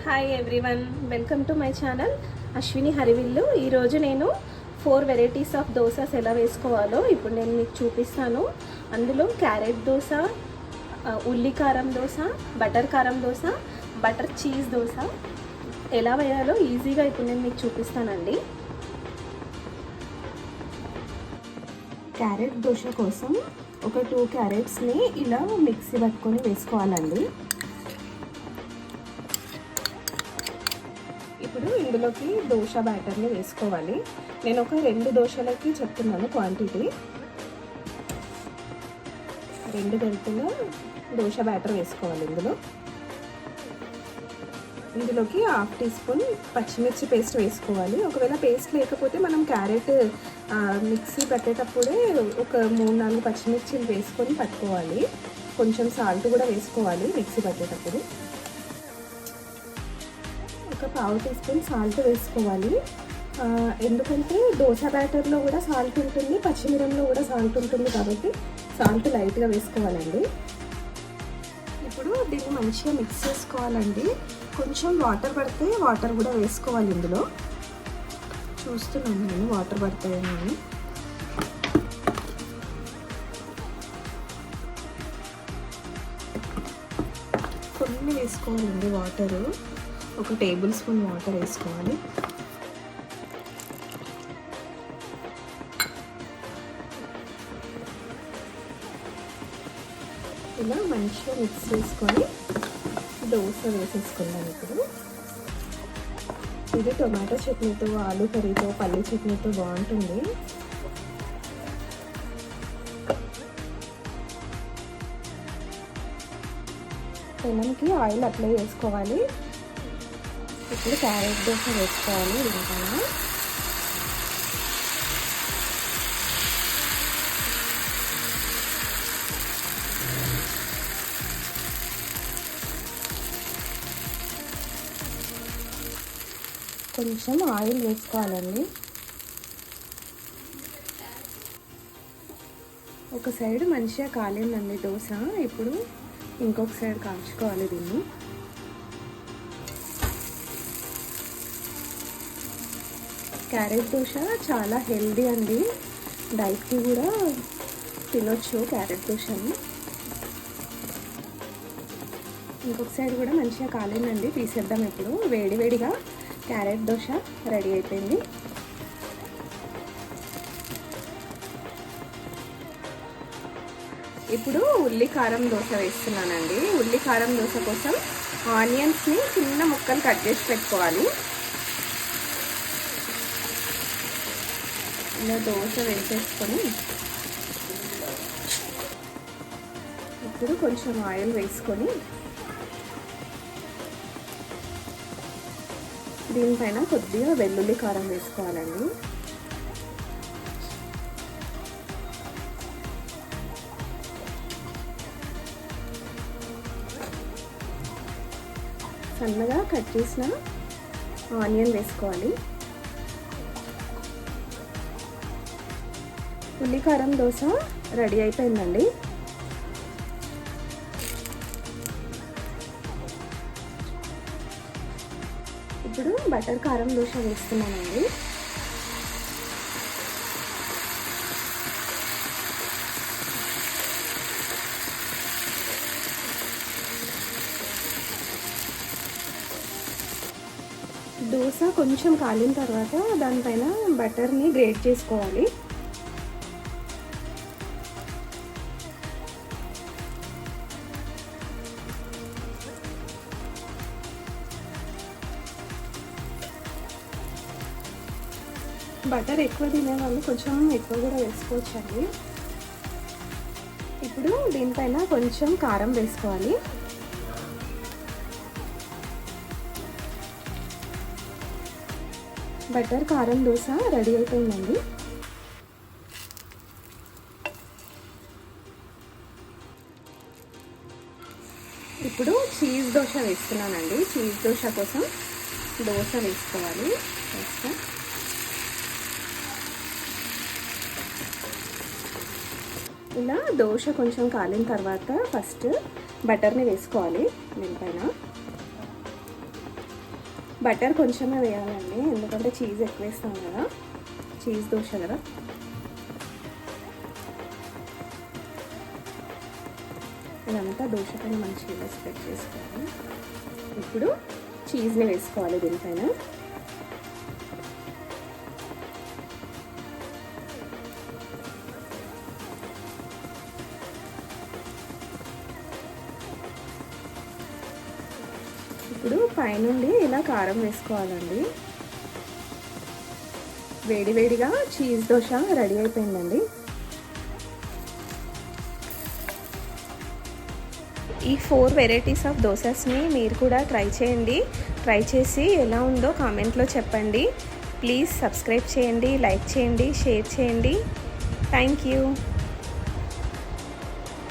Hi everyone, welcome to my channel Ashwini హరివిల్లు. ఈరోజు నేను 4 varieties of dosas ఎలా వేసుకోవాలో ఇప్పుడు నేను మీకు చూపిస్తాను. అందులో క్యారెట్ దోశ, ఉల్లి కారం దోశ, బటర్ కారం దోశ, బటర్ చీజ్ దోశ ఎలా వేయాలో ఈజీగా ఇప్పుడు నేను మీకు చూపిస్తానండి. క్యారెట్ దోశ కోసం ఒక 2 క్యారెట్స్ని ఇలా మిక్సీ పట్టుకొని వేసుకోవాలండి. ఇప్పుడు ఇందులోకి దోశ బ్యాటర్ని వేసుకోవాలి. నేను ఒక 2 దోశలకి చెప్తున్నాను క్వాంటిటీ. 2 గంటల దోశ బ్యాటర్ వేసుకోవాలి. ఇందులోకి 1/2 టీ స్పూన్ పచ్చిమిర్చి పేస్ట్ వేసుకోవాలి. ఒకవేళ పేస్ట్ లేకపోతే మనం క్యారెట్ మిక్సీ పట్టేటప్పుడే ఒక 3-4 పచ్చిమిర్చిలు వేసుకొని పట్టుకోవాలి. కొంచెం సాల్ట్ కూడా వేసుకోవాలి మిక్సీ పట్టేటప్పుడు. ఒక 1/2 టీ స్పూన్ సాల్ట్ వేసుకోవాలి. ఎందుకంటే దోశ బ్యాటర్లో కూడా సాల్ట్ ఉంటుంది, పచ్చిమిరంలో కూడా సాల్ట్ ఉంటుంది, కాబట్టి సాల్ట్ లైట్గా వేసుకోవాలండి. ఇప్పుడు దీన్ని మంచిగా మిక్స్ చేసుకోవాలండి. కొంచెం వాటర్ పడితే వాటర్ కూడా వేసుకోవాలి. ఇందులో చూస్తున్నాను నేను వాటర్ పడతాయని. కొన్ని వేసుకోవాలండి వాటరు. ఒక టేబుల్ స్పూన్ వాటర్ వేసుకోవాలి. ఇలా మంచిగా మిక్స్ చేసుకొని దోశ వేసేసుకుందాం. ఇప్పుడు ఇది టొమాటో చట్నీతో, ఆలు కర్రీతో, పల్లి చట్నీతో బాగుంటుంది. పెనంకి ఆయిల్ అప్లై చేసుకోవాలి. ఇప్పుడు క్యారెట్ దోశ వేసుకోవాలి. దీనిపైన కొంచెం ఆయిల్ వేసుకోవాలండి. ఒక సైడ్ మంచిగా కాలిందండి దోశ. ఇప్పుడు ఇంకొక సైడ్ కాల్చుకోవాలి దీన్ని. క్యారెట్ దోశ చాలా హెల్దీ అండి. డైట్కి కూడా తినొచ్చు క్యారెట్ దోశని. ఇంకొక సైడ్ కూడా మంచిగా కాలిందండి, తీసేద్దాం. ఇప్పుడు వేడివేడిగా క్యారెట్ దోశ రెడీ అయిపోయింది. ఇప్పుడు ఉల్లి కారం దోశ వేస్తున్నానండి. ఉల్లి కారం దోశ కోసం ఆనియన్స్ని చిన్న ముక్కలు కట్ చేసి పెట్టుకోవాలి. ఇలా దోశ వేసేసుకొని ఇప్పుడు కొంచెం ఆయిల్ వేసుకొని దీనిపైన కొద్దిగా వెల్లుల్లి కారం వేసుకోవాలండి. సన్నగా కట్ చేసిన ఆనియన్ వేసుకోవాలి. ఉల్లి కారం దోశ రెడీ అయిపోయిందండి. ఇప్పుడు బటర్ కారం దోశ వేస్తున్నానండి. దోశ కొంచెం కాలిన తర్వాత దానిపైన బటర్ని గ్రేట్ చేసుకోవాలి. బటర్ ఎక్కువ తినేవాళ్ళు కొంచెం ఎక్కువ కూడా వేసుకోవచ్చండి. ఇప్పుడు దీనిపైన కొంచెం కారం వేసుకోవాలి. బటర్ కారం దోశ రెడీ అయిపోయిందండి. ఇప్పుడు చీజ్ దోశ వేస్తున్నానండి. చీజ్ దోశ కోసం దోశ వేసుకోవాలి. ఇలా దోశ కొంచెం కాలిన తర్వాత ఫస్ట్ బటర్ని వేసుకోవాలి దీనిపైన. బటర్ కొంచెమే వేయాలండి, ఎందుకంటే చీజ్ ఎక్కువ వేస్తాం కదా, చీజ్ దోశ కదా. ఇదంతా దోశ పైన మంచిగా స్ప్రెడ్ చేసుకోవాలి. ఇప్పుడు చీజ్ని వేసుకోవాలి దీనిపైన. ఇప్పుడు పైనుండి ఇలా కారం వేసుకోవాలండి. వేడివేడిగా చీజ్ దోశ రెడీ అయిపోయిందండి. ఈ 4 వెరైటీస్ ఆఫ్ దోసెస్ని మీరు కూడా ట్రై చేయండి. ట్రై చేసి ఎలా ఉందో కామెంట్లో చెప్పండి. ప్లీజ్ సబ్స్క్రైబ్ చేయండి, లైక్ చేయండి, షేర్ చేయండి. Thank you.